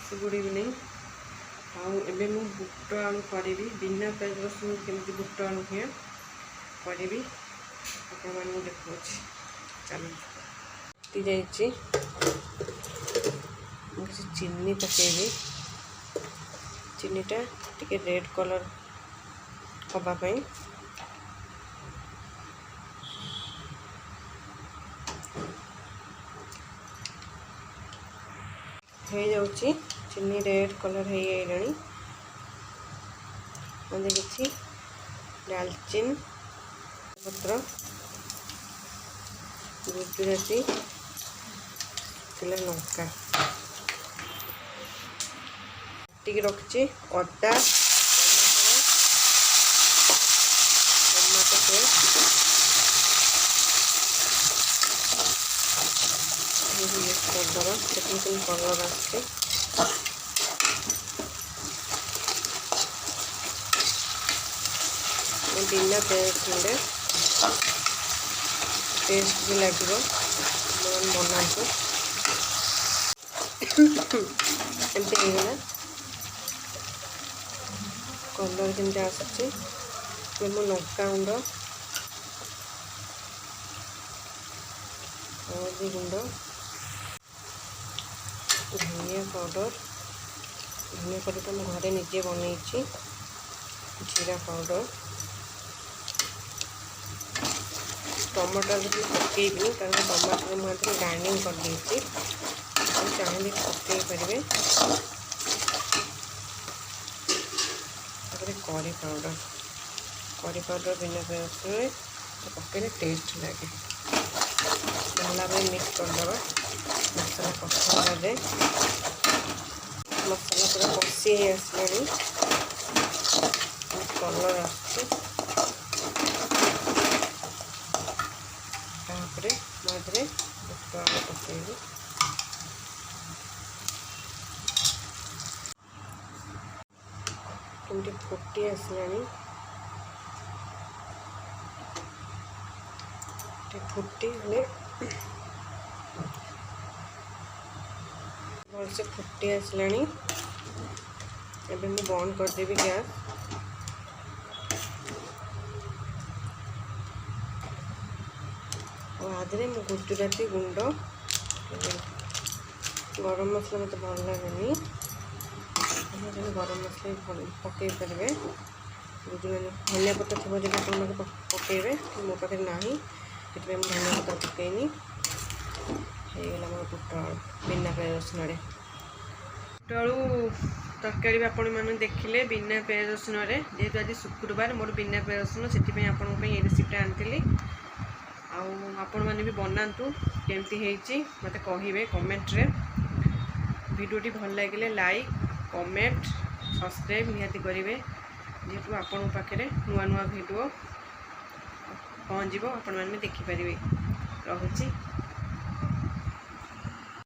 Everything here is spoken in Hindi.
Good evening. आबे मु बुट आलू करी बिना प्याज रसुन केमती बुट आलू हुए करी आपण देखो चलती जाइए चीनी पकेबी चीनीटा टिके रेड कलर हवापाई हो जाऊँगी चीनी रेड कलर हो गई किसी डालचीन पत्र गुजराती लंका टी रखी अदा टमाटो पेस्ट यूज करदे कितनी कलर आसते बिना पेस्ट टेस्ट भी लगे बनातु एमती होगा कलर केमती आसुची लंका गुंड हल्दी गुंड धनिया पाउडर तो मैं घरे निजे बनई जीरा पाउडर टमाटर भी पकेबी कारण टमाटर मुझे ग्राइंडिंग कर देती चाहिए पकई पारे करी पाउडर बिना रसुन पकड़े टेस्ट लगे भला भाई मिक्स करदे मसला कषारे मसला पूरा कषी आसलानी कलर आसपरे मधुरे बुट आलू पकेबी केमती फुटी आसलानी फुटी हेले भलसे फुटी आसलानी एबे मैं बंद करदेवी गैस और आधे मैं गुजराती गुंड गरम मसला मत भल लगे गरम मसला पकई पारे गुजराती धनिया पत्र थोड़ा जब आप पकड़े मो पाखे ना धनिया पत्र पकईनी होगा मोर बुट आलू बिना प्याज रसुन बुट आलू तरकारी आपण मैंने देखिले बिना प्याज रसुन जेहेतु आज शुक्रवार मोर बिना प्याज रसुन से आपण ये रेसिपीटा आनी आपण मैंने भी बनातु केमती है मत कहे कमेंट रे वीडियोटी भल लगे लाइक कमेंट सब्सक्राइब निहाती करेंगे जेहेतु आपण पाखे नुआ नुआ वीडियो पहुँच आपण मैंने देखिपारे। रहुची।